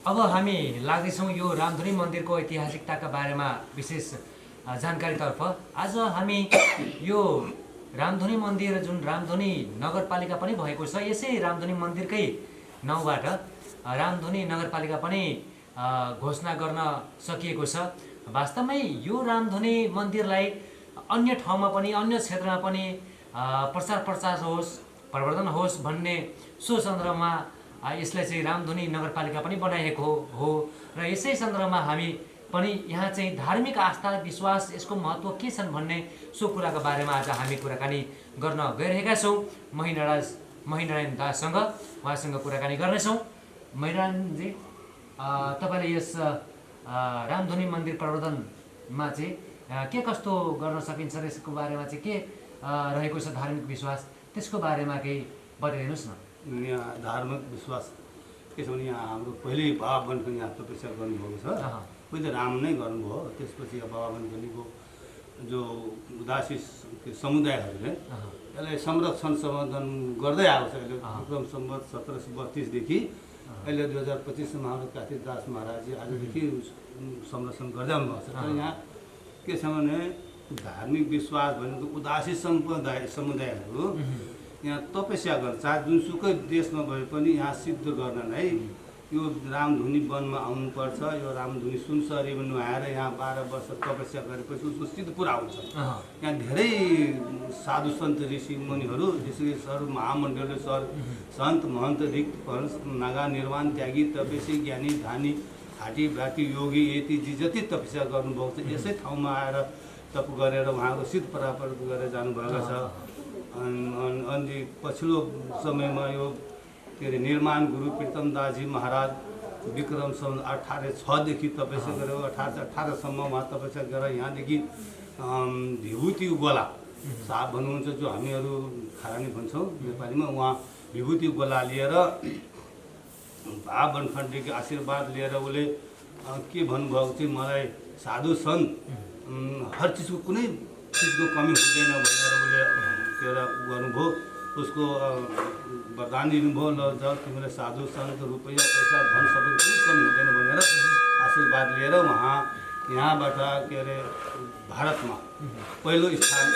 अब हामी लाग्दैछौँ यो रामधुनी मन्दिरको ऐतिहासिकताका बारेमा विशेष जानकारीतर्फ। आज हामी यो रामधुनी मन्दिर जुन रामधुनी नगरपालिका पनि भएको छ, यसै रामधुनी मन्दिरकै नाउँबाट रामधुनी नगरपालिका पनि घोषणा गर्न सकिएको छ। वास्तवमै यो रामधुनी मन्दिरलाई अन्य ठाउँमा पनि अन्य क्षेत्रमा पनि प्रचार होस्, प्रवर्धन होस् भन्ने सो सन्दर्भमा यसलाई चाहिँ रामधुनी नगरपालिका पनि बनाइएको हो र यसै सन्दर्भमा हामी पनि यहाँ चाहिँ धार्मिक आस्था विश्वास यसको महत्त्व के छन् भन्ने सो कुराको बारेमा आज हामी कुराकानी गर्न गइरहेका छौँ महिनारायण दाससँग। उहाँसँग कुराकानी गर्नेछौँ। महिनारायणजी, तपाईँले यस रामधुनी मन्दिर प्रवर्धनमा चाहिँ के कस्तो गर्न सकिन्छ र यसको बारेमा चाहिँ के रहेको छ धार्मिक विश्वास, त्यसको बारेमा केही बताइदिनुहोस् न। यहाँ धार्मिक विश्वास के छ भने यहाँ हाम्रो पहिल्यै बाबा बनखनी यहाँ तपस्या गर्नुभएको छ। पहिले राम नै गर्नुभयो, त्यसपछि बाबा बनखनीको जो उदासी समुदायहरूले यसलाई संरक्षण सम्वर्धन गर्दै आएको छ। अहिले विक्रम सम्वत 1732देखि अहिले 2025सम्म हाम्रो कार्तिक दास महाराजजी आजदेखि संरक्षण गर्दै आउनुभएको छ। तर यहाँ के छ भने धार्मिक विश्वास भनेको उदासी समुदायहरू यहाँ तपस्या गर्छ, चाहे जुनसुकै देशमा भए पनि यहाँ सिद्ध गर्नलाई यो रामधुनी वनमा आउनुपर्छ। यो रामधुनी सुनसरीमा नुहाएर यहाँ 12 वर्ष तपस्या गरेपछि उसको सिद्ध पुरा हुन्छ। यहाँ धेरै साधु सन्त ऋषि मुनिहरू जसरी सर महामण्डल सर सन्त महन्त रिक्त नागा निर्वाण त्यागी तपस्वी ज्ञानी धानी हाटी भाटी योगी यति जति तपस्या गर्नुभएको छ यसै ठाउँमा आएर तप गरेर उहाँको सिद्ध प्राप्त गरेर जानुभएको छ। अनि पछिल्लो समयमा यो के अरे निर्माण गुरु प्रीतम दासजी महाराज विक्रम सन् 1806देखि तपस्या गरेर 1818सम्म उहाँ तपस्या गरेर यहाँदेखि विभूति गोला साहब भन्नुहुन्छ, जो हामीहरू खारानी भन्छौँ नेपालीमा, उहाँ विभूति गोला लिएर बाबा बनखण्डीको आशीर्वाद लिएर उसले के भन्नुभएको चाहिँ मलाई साधु सन्त हर चिजको कुनै चिजको कमी हुँदैन भनेर उसले गर्नुभयो। उसको वरदान दिनुभयो, ल जब तिमीलाई साधु सन्त रुपैयाँ पैसा धन सबै कुनै कमी हुँदैन भनेर आशीर्वाद लिएर उहाँ यहाँबाट के अरे भारतमा पहिलो स्थान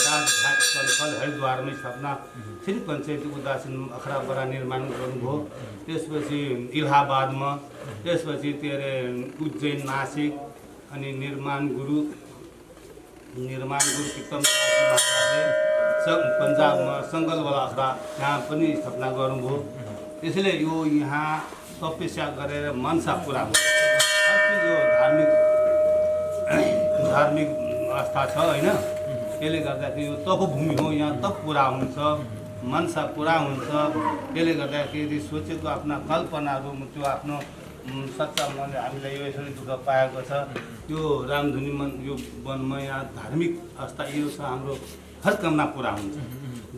राजघाट कलकल हरिद्वारमै स्थापना श्री पञ्चायत उदासीन अखडा बडा निर्माण गर्नुभयो। त्यसपछि इलाहाबादमा, त्यसपछि के अरे उज्जैन नासिक अनि निर्माण गुरु प्रीतम महाराजले पन्जाबमा सङ्गलवाला अखडा यहाँ पनि स्थापना गर्नुभयो। त्यसैले यो यहाँ तपस्या गरेर मनसा पुरा हुन्छ। यो धार्मिक आस्था छ होइन, त्यसले गर्दाखेरि यो तपभूमि हो, यहाँ तप पुरा हुन्छ, मनसा पुरा हुन्छ। त्यसले गर्दाखेरि सोचेको आफ्ना कल्पनाहरू त्यो आफ्नो सच्चा मनले हामीलाई यो यसरी दुःख पाएको छ। यो रामधुनी यो वनमा यहाँ धार्मिक आस्था यो छ, हाम्रो हर कामना पुरा हुन्छ,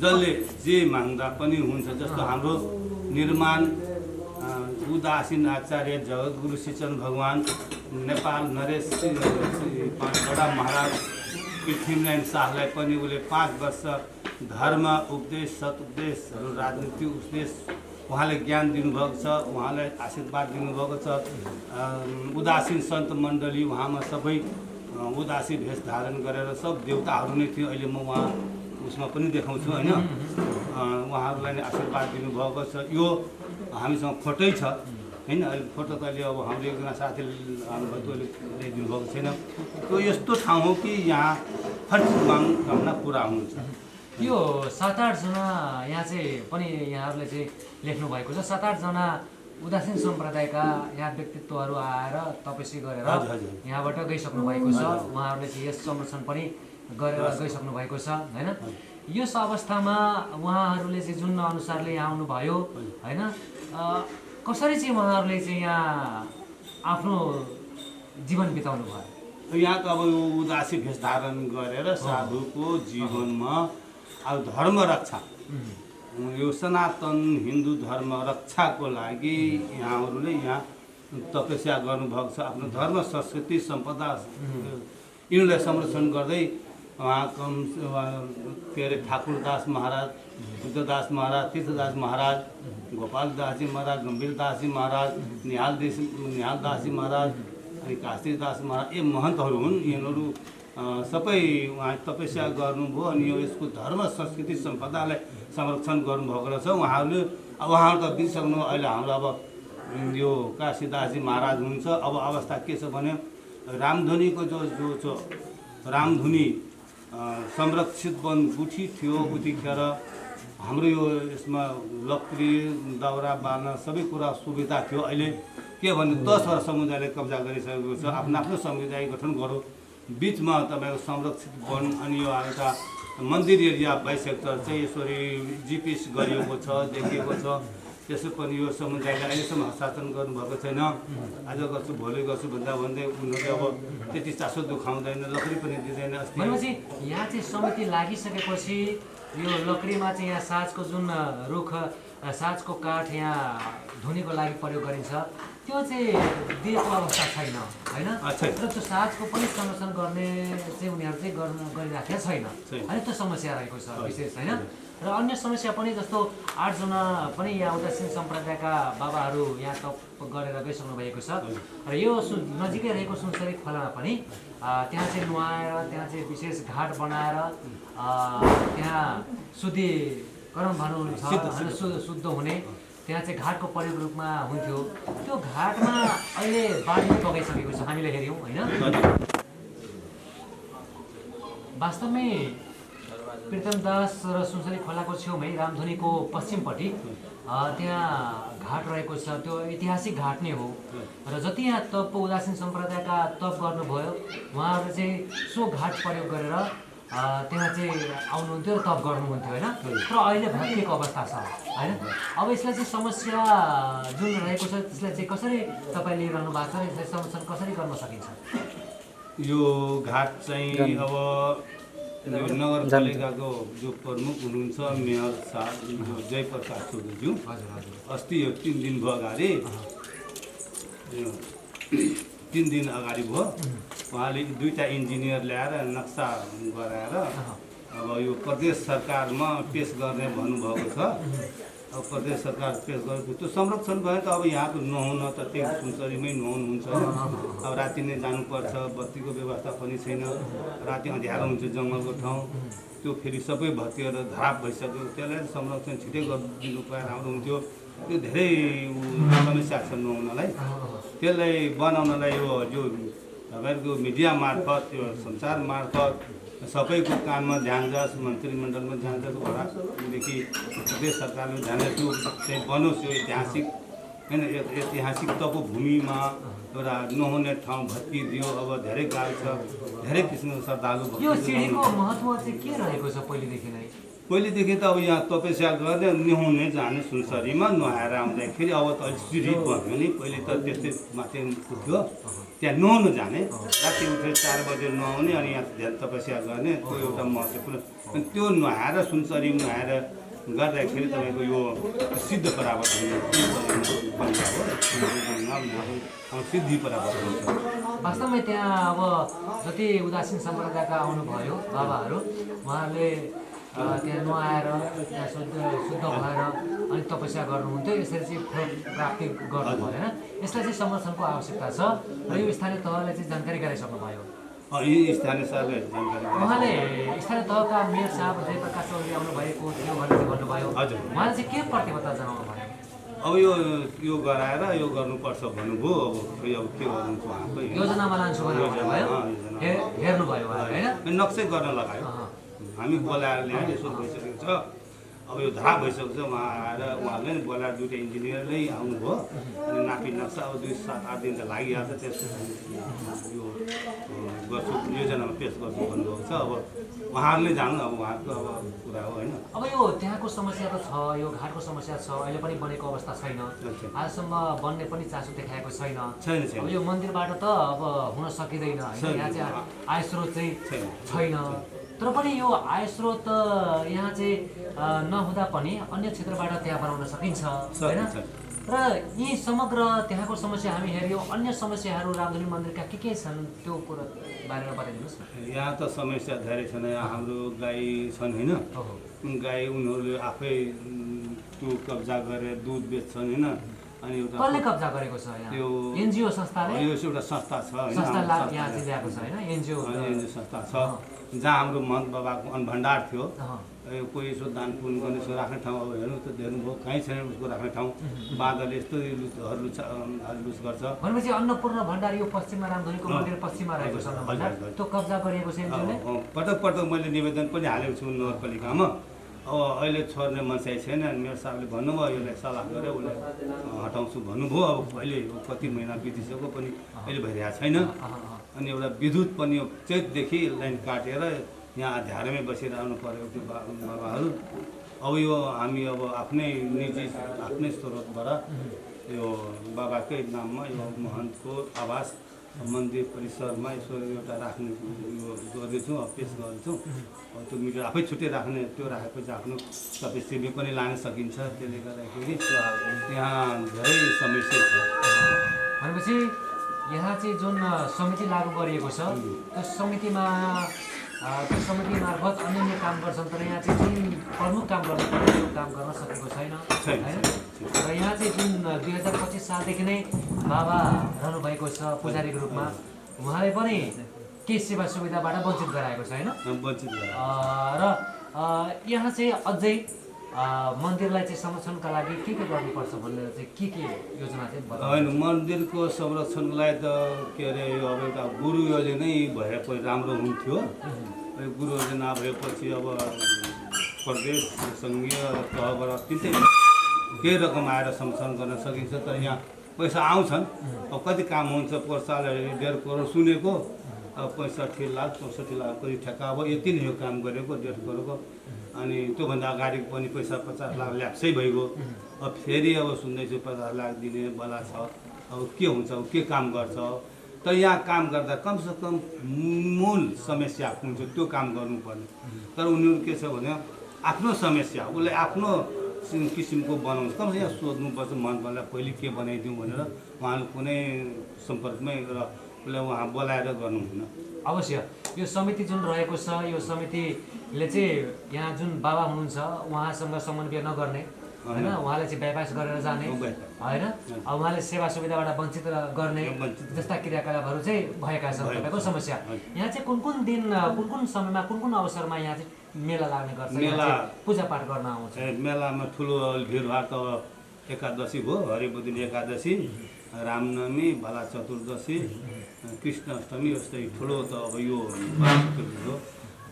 जसले जे माग्दा पनि हुन्छ। जस्तो हाम्रो निर्माण उदासीन आचार्य जगद्गुरु श्रीचन्द्र भगवान नेपाल नरेश बडा महाराज पृथ्वीनारायण शाहलाई पनि उसले 5 वर्ष धर्म उपदेश सतुपदेशहरू राजनीतिक उपदेश उहाँले ज्ञान दिनुभएको छ, उहाँलाई आशीर्वाद दिनुभएको छ। उदासीन सन्त मण्डली उहाँमा सबै उदासी भेष धारण गरेर सब देवताहरू नै थियो। अहिले म उहाँ उसमा पनि देखाउँछु होइन, उहाँहरूलाई नै आशीर्वाद दिनुभएको छ। यो हामीसँग फोटै छ होइन, अहिले फोटो त अहिले अब हाम्रो एकजना साथीले आउनुभयो त्यसले ल्याइदिनु भएको छैन। त्यो यस्तो ठाउँ हो कि यहाँ हर कामना पुरा हुन्छ। यो 7-8 जना यहाँ चाहिँ पनि यहाँहरूले चाहिँ लेख्नु भएको छ। 7-8 जना उदासीन सम्प्रदायका यहाँ व्यक्तित्वहरू आएर तपस्या गरेर यहाँबाट गइसक्नु भएको छ। उहाँहरूले चाहिँ यस संरक्षण पनि गरेर गइसक्नु भएको छ होइन। यस अवस्थामा उहाँहरूले चाहिँ जुन अनुसारले यहाँ आउनुभयो होइन, कसरी चाहिँ उहाँहरूले चाहिँ यहाँ आफ्नो जीवन बिताउनु भयो? यहाँको अब उदासी भेष धारण गरेर साधुको जीवनमा अब धर्म रक्षा, यो सनातन हिन्दू धर्म रक्षाको लागि यहाँहरूले यहाँ तपस्या गर्नुभएको छ। आफ्नो धर्म संस्कृति सम्पदा यिनीहरूलाई संरक्षण गर्दै वहाँ के अरे ठाकुरदास महाराज, बुद्धदास महाराज, तीर्थदास महाराज, गोपालदासजी महाराज, गम्भीरदासजी महाराज, निहालदासजी महाराज अनि काशीदास महाराज ये महन्तहरू हुन्। यिनीहरू सबै उहाँ तपस्या गर्नुभयो अनि यो यसको धर्म संस्कृति सम्पदालाई संरक्षण गर्नुभएको रहेछ उहाँहरूले। अब उहाँहरू त बिर्सक्नु, अहिले हाम्रो अब यो काशीदासजी महाराज हुनुहुन्छ। अब अवस्था के छ भने रामधुनीको जो रामधुनी संरक्षित वन गुठी थियो, उतिखेर हाम्रो यो यसमा लकडी दाउरा बाल्न सबै कुरा सुविधा थियो। अहिले के भने 10वटा समुदायले कब्जा गरिसकेको छ, आफ्नो आफ्नो समुदाय गठन गरौँ। बिचमा तपाईँको संरक्षित वन अनि यो एउटा मन्दिर एरिया 22 सेक्टर चाहिँ यसरी जिपिएस गरिएको छ, देखिएको छ। त्यसै पनि यो समुदायले अहिलेसम्म हस्तान्तरण गर्नुभएको छैन। आज गर्छु भोलि गर्छु भन्दा भन्दै उनीहरूले अब त्यति चासो दुखाउँदैन, लकडी पनि दिँदैन। भनेपछि यहाँ चाहिँ समिति लागिसकेपछि यो लकडीमा चाहिँ यहाँ साँझको जुन रुख साँझको काठ यहाँ धुनीको लागि प्रयोग गरिन्छ त्यो चाहिँ दिएको अवस्था छैन होइन। र त्यो साँझको पनि संरक्षण गर्ने चाहिँ उनीहरू चाहिँ गरिराखेको छैन होइन। त्यो समस्या रहेको छ विशेष होइन। र अन्य समस्या पनि जस्तो 8 जना पनि यहाँ उदासीन सम्प्रदायका बाबाहरू यहाँ तप गरेर गइसक्नु भएको छ। र यो नजिकै रहेको सुनसरी खोलामा पनि त्यहाँ चाहिँ नुहाएर त्यहाँ चाहिँ विशेष घाट बनाएर त्यहाँ शुद्धिकरण भन्नुहुन्छ शुद्ध हुने त्यहाँ चाहिँ घाटको प्रयोग रूपमा हुन्थ्यो। त्यो घाटमा अहिले बाढी बगाइसकेको छ हामीले हेऱ्यौँ होइन। वास्तवमै प्रीतमदास र सुनसरी खोलाको छेउमै रामधुनीको पश्चिमपट्टि त्यहाँ घाट रहेको छ। त्यो ऐतिहासिक घाट नै हो। र जति यहाँ तपको उदासीन सम्प्रदायका तप गर्नुभयो उहाँहरूले चाहिँ सो घाट प्रयोग गरेर त्यहाँ चाहिँ आउनुहुन्थ्यो र तप गर्नुहुन्थ्यो होइन। तर अहिले भत्किएको अवस्था छ होइन। अब यसलाई चाहिँ समस्या जुन रहेको छ त्यसलाई चाहिँ कसरी तपाईँ लिइरहनु भएको छ र यसलाई समाधान कसरी गर्न सकिन्छ? यो घाट चाहिँ अब यो नगरपालिकाको जो प्रमुख हुनुहुन्छ मेयर साहब जयप्रकाश चौधरीज्यू अस्ति यो 3 दिन भयो अगाडि 3 दिन अगाडि भयो उहाँले 2टा इन्जिनियर ल्याएर नक्सा गराएर अब यो प्रदेश सरकारमा पेस गर्ने भन्नुभएको छ। अब प्रदेश सरकार पेस गरेको त्यो संरक्षण भयो त अब यहाँको नुहाउन त त्यही सुनसरीमै नुहाउनुहुन्छ। अब राति नै जानुपर्छ, बत्तीको व्यवस्था पनि छैन, राति अँध्यारो हुन्छ जङ्गलको ठाउँ। त्यो फेरि सबै भत्किएर धराप भइसक्यो। त्यसलाई संरक्षण छिटै गरिदिनु पाए राम्रो हुन्थ्यो। त्यो धेरै समस्या छ नुहाउनलाई। त्यसलाई बनाउनलाई यो तपाईँहरूको मिडिया मार्फत यो सञ्चार मार्फत सबैको काममा ध्यान जाओस्, मन्त्रीमण्डलमा ध्यान जाओस्, वडादेखि प्रदेश सरकारले ध्यान त्यो चाहिँ बनोस्। यो ऐतिहासिक होइन, ऐतिहासिक तपोभूमिमा एउटा नहुने ठाउँ भत्किदियो। अब धेरै गाह्रो छ, धेरै किसिमको श्रद्धालु यो सिडीको महत्त्व चाहिँ के रहेको छ पहिलेदेखि नै? पहिलेदेखि त अब यहाँ तपस्या गर्ने नुहाउने जाने सुनसरीमा नुहाएर आउँदाखेरि अब त अलिक सिडी भन्यो नि। पहिले त त्यस्तै माथि पुग्यो त्यहाँ नुहाउनु जाने, राति उठेर 4 बजे नुहाउने अनि यहाँ धेरै तपस्या गर्ने। त्यो एउटा महत्त्वपूर्ण। अनि त्यो नुहाएर सुनसरी नुहाएर गर्दाखेरि तपाईँको यो सिद्ध परावत हुने सिद्धि परावत हुन्छ। वास्तवमै त्यहाँ अब जति उदासीन सम्प्रदायका आउनुभयो बाबाहरू उहाँहरूले त्यहाँ नुहाएर त्यहाँ शुद्ध भएर अनि तपस्या गर्नुहुन्थ्यो। यसरी चाहिँ फल प्राप्ति गर्नुभयो होइन। यसलाई चाहिँ समर्थनको आवश्यकता छ र यो स्थानीय तहले चाहिँ जानकारी गराइसक्नुभयो। यी स्थानीय सरले जानकारी उहाँले स्थानीय तहका मेयर साहब जयप्रकाश चौधरी आउनुभएको थियो भनेर चाहिँ भन्नुभयो। हजुर, उहाँले चाहिँ के प्रतिबद्धता जनाउनु भयो? अब यो गराएर यो गर्नुपर्छ भन्नुभयो। अब खोइ अब के गर्नु उहाँको योजनामा लान्छु भनेर भन्नुभयो, हेर्नुभयो होइन। नक्सै गर्न लगायो। हामी बोलाएर ल्याएर यसो भइसकेको छ। अब यो धरा भइसकेको छ। उहाँ आएर उहाँले नि बोलाएर 2टा इन्जिनियरले आउनुभयो अनि नापी नक्सा अब 2-7-8 दिन त लागिहाल्छ। त्यस यो गर्छु योजनामा पेस गर्छु भन्नुभएको छ। अब उहाँहरूले जानु, अब उहाँको अब कुरा हो होइन। अब यो त्यहाँको समस्या त छ, यो घाटको समस्या छ, अहिले पनि बनेको अवस्था छैन। आजसम्म बन्ने पनि चासो देखाएको छैन। अब यो मन्दिरबाट त अब हुन सकिँदैन होइन। यहाँ चाहिँ आय स्रोत चाहिँ छैन। तर पनि यो आय स्रोत यहाँ चाहिँ नहुँदा पनि अन्य क्षेत्रबाट त्यहाँ बनाउन सकिन्छ होइन। र यी समग्र त्यहाँको समस्या हामी हेऱ्यौँ, अन्य समस्याहरू रामधुनी मन्दिरका के छन् त्यो कुरो बारेमा बताइदिनुहोस् न। यहाँ त समस्या धेरै छन्। यहाँ हाम्रो गाई छन् होइन, गाई उनीहरूले आफै त्यो कब्जा गरेर दुध बेच्छन् होइन। अनि एउटा कसले कब्जा गरेको छ यहाँ? त्यो एनजिओ संस्थाले? यो एउटा संस्था छ होइन, संस्था यहाँ चाहिँ ल्याएको छ होइन, एनजिओ संस्था छ जहाँ हाम्रो महन्त बाबाको अन्नभण्डार थियो। कोही यसो दान पुण्य गर्ने यसो राख्ने ठाउँ अब हेर्नु त हेर्नुभयो, कहीँ छैन उसको राख्ने ठाउँ। बादलले यस्तो लुस गर्छ। भनेपछि अन्नपूर्ण भण्डार यो पश्चिममा रामधुनीको मन्दिर पश्चिममा रहेको छ अन्नभण्डार, त्यो कब्जा गरिएको छ एनजिओले। पटक पटक मैले निवेदन पनि हालेको छु नगरपालिकामा। अब अहिले छोड्ने मान्छे छैन। मेरो साहबले भन्नुभयो यसलाई सल्लाह गरेर उसलाई हटाउँछु भन्नुभयो। अब अहिले कति महिना बितिसक्यो पनि अहिले भइरहेको छैन। अनि एउटा विद्युत पनि चैतदेखि लाइन काटेर यहाँ ध्यारमै बसिरहनु पऱ्यो त्यो बाबाहरू। अब यो हामी अब आफ्नै निजी आफ्नै स्रोतबाट यो बाबाकै नाममा यो महन्तको आवास मन्दिर परिसरमा यसो एउटा राख्ने यो गर्दैछौँ, पेस गर्दैछौँ। त्यो मिटर आफै छुट्टै राख्ने, त्यो राखेपछि आफ्नो तपाईँ सिमी पनि लान सकिन्छ। त्यसले गर्दाखेरि यहाँ धेरै समस्या छ। भनेपछि यहाँ चाहिँ जुन समिति लागू गरिएको छ त्यो समिति मार्फत अन्य काम गर्छन्, तर यहाँ चाहिँ जुन प्रमुख काम गर्नु पर्यो त्यो काम गर्न सकेको छैन होइन। र यहाँ चाहिँ जुन 2025 सालदेखि नै बाबा रहनुभएको छ पुजारीको रूपमा, उहाँले पनि केही सेवा सुविधाबाट वञ्चित गराएको छ होइन। र यहाँ चाहिँ अझै मन्दिरलाई चाहिँ संरक्षणका लागि के गर्नुपर्छ भनेर चाहिँ के योजना चाहिँ होइन? मन्दिरको संरक्षणलाई त के अरे यो अब एउटा गुरु योजना भएपछि राम्रो हुन्थ्यो। गुरु योजना भएपछि अब प्रदेश सङ्घीय तहबाट तिनटै केही रकम आएर संरक्षण गर्न सकिन्छ। तर यहाँ पैसा आउँछन्, अब कति काम हुन्छ पोहोर साल 1.5 करोड सुनेको, अब 65 लाख 64 लाख कति ठेक्का अब यति नै यो काम गरेको 1.5 करोडको। अनि त्योभन्दा अगाडि पनि पैसा 50 लाख ल्याप्सै भइगयो। अब फेरि अब सुन्दैछु 50 लाख दिने बला छ। अब के हुन्छ, अब के काम गर्छ? तर यहाँ काम गर्दा कमसेकम मूल समस्या हुन्छ त्यो काम गर्नुपर्ने। तर उनीहरू के छ भने आफ्नो समस्या उसले आफ्नो किसिमको बनाउँछ। कमसेकम यहाँ सोध्नुपर्छ मनलाई पहिले के बनाइदिउँ भनेर। उहाँले कुनै सम्पर्कमै र उसलाई उहाँ बोलाएर गर्नुहुन्न। अवश्य यो समिति जुन रहेको छ यो समितिले चाहिँ यहाँ जुन बाबा हुनुहुन्छ उहाँसँग समन्वय नगर्ने होइन, उहाँले चाहिँ व्यापार गरेर जाने होइन, अब उहाँले सेवा सुविधाबाट वञ्चित गर्ने जस्ता क्रियाकलापहरू चाहिँ भएका छन्। तपाईँको समस्या यहाँ चाहिँ कुन दिन कुन समयमा कुन अवसरमा यहाँ चाहिँ मेला लाग्ने गर्छ, मेला पूजापाठ गर्न आउँछ? मेलामा ठुलो भिडभाड त एकादशी भयो, हरिबुद्धिन एकादशी, रामनवमी, बाला चतुर्दशी, कृष्ण अष्टमी, यस्तै ठुलो त अब यो हो।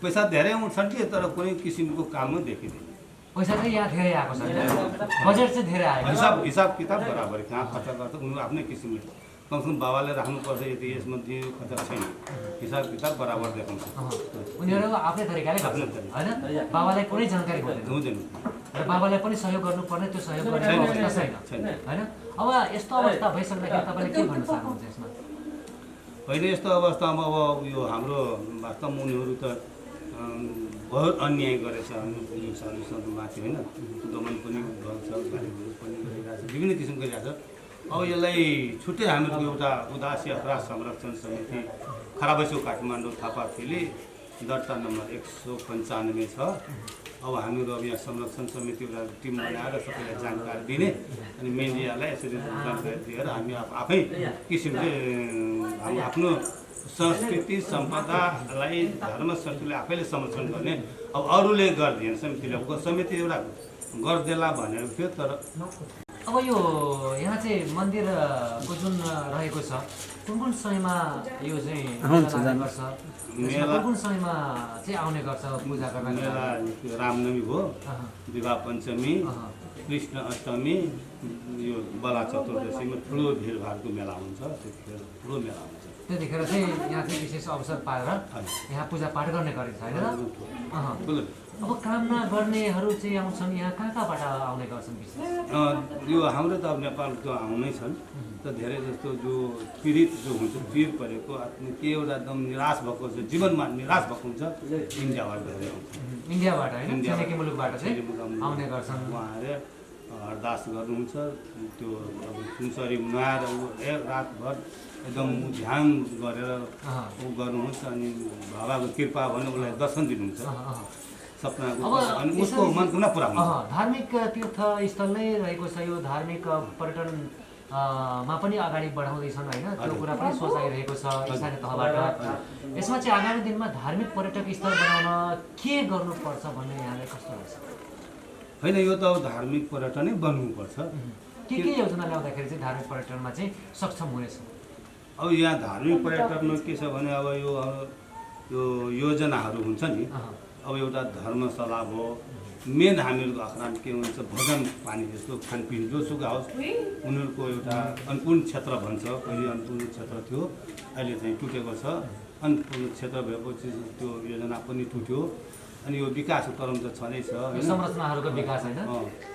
पैसा धेरै आउँछन् कि तर कुनै किसिमको काममा देखिँदैन। पैसा चाहिँ यहाँ धेरै आएको छ, बजेट चाहिँ धेरै आएको। हिसाब किताब बराबर कहाँ खर्च गर्छ उनीहरू आफ्नै किसिमले। कमसेकम बाबाले राख्नुपर्छ यति यसमा दियो खर्च छैन, हिसाब किताब बराबर देखाउँछ। उनीहरू आफ्नै तरिकाले गर्छ होइन, बाबालाई कुनै जानकारी हुँदैन र बाबालाई पनि सहयोग गर्नुपर्ने त्यो सहयोग गर्ने अवस्था छैन होइन। अब यस्तो अवस्था भइसक्दाखेरि तपाईँले के भन्न चाहनुहुन्छ यसमा? होइन, यस्तो अवस्थामा अब यो हाम्रो वास्तवमा उनीहरू त बहुत अन्याय गरेछ हाम्रो साधु सन्तमाथि होइन। दमन पनि गर्छ, गालीहरू पनि गरिरहेको छ, विभिन्न किसिमको गरिरहेको छ। अब यसलाई छुट्टै हाम्रो एउटा उदासी अपराध संरक्षण समिति खराबैसो काठमाडौँ थापाथली दर्ता नम्बर 195 छ। अब हामीहरू अब यहाँ संरक्षण समिति एउटा टिम बनाएर सबैलाई जानकारी दिने अनि मिडियालाई यसरी जानकारी दिएर हामी आफै किसिमले हाम्रो आफ्नो संस्कृति सम्पदालाई धर्म संस्कृतिले आफैले संरक्षण गर्ने। अब अरूले गर्दैन, समितिले समिति एउटा गर्देला भनेको थियो। तर अब यो यहाँ चाहिँ मन्दिरको जुन रहेको छ कुन समयमा यो चाहिँ गर्छ, कुन समयमा चाहिँ आउने गर्छ पूजा गर्न? मेला रामनवमी भयो, विवाह पञ्चमी, कृष्ण अष्टमी, यो बला चतुर्दशीमा ठुलो भिडभाडको मेला हुन्छ। त्यतिखेर ठुलो मेला हुन्छ। त्यतिखेर चाहिँ यहाँ चाहिँ विशेष अवसर पाएर यहाँ पूजापाठ गर्ने गरिन्छ होइन। अब कामना गर्नेहरू चाहिँ आउँछन् यहाँ कहाँबाट आउने गर्छन् विशेष? यो हाम्रो त अब नेपालको आउनै छन्। त धेरै जस्तो जो पीडित जो हुन्छ, पीर परेको आफ्नो के एउटा एकदम निराश भएको छ, जीवनमा निराश भएको हुन्छ, इन्डियाबाट धेरै आउँछ। इन्डियाबाट होइन, छिमेकी मुलुकबाट चाहिँ आउने गर्छन्। उहाँहरूले अरदास गर्नुहुन्छ। त्यो अब सुनसरी नुहाएर एक रातभर एकदम ध्यान गरेर ऊ गर्नुहुन्छ अनि बाबाको कृपा भन्नु उसलाई दर्शन दिनुहुन्छ सपनाको अनि उसको मनोकामना पुरा हुन्छ। धार्मिक तीर्थस्थल नै रहेको छ यो धार्मिक पर्यटन मा पनि अगाडि बढाउँदैछन् होइन त्यो कुरा पनि सोच आइरहेको छ स्थानीय तहबाट। यसमा चाहिँ आगामी दिनमा धार्मिक पर्यटक स्थल बनाउन के गर्नुपर्छ भन्ने यहाँलाई कस्तो लाग्छ? होइन यो त अब धार्मिक पर्यटनै बन्नुपर्छ। के योजना ल्याउँदाखेरि चाहिँ धार्मिक पर्यटनमा चाहिँ सक्षम हुनेछ? अब यहाँ धार्मिक पर्यटनमा के छ भने अब यो योजनाहरू हुन्छ नि। अब एउटा धर्मशाला भयो, मेन हामीहरूको अखराम के हुन्छ भोजन पानी जस्तो खानपिन जोसुकै होस् उनीहरूको एउटा अन्नपूर्ण क्षेत्र भन्छ। पहिले अन्नपूर्ण क्षेत्र थियो, अहिले चाहिँ टुटेको छ। अन्नपूर्ण क्षेत्र भएपछि त्यो योजना पनि टुट्यो। अनि यो विकासको क्रम त छँदैछ, संरचनाहरूको विकास होइन।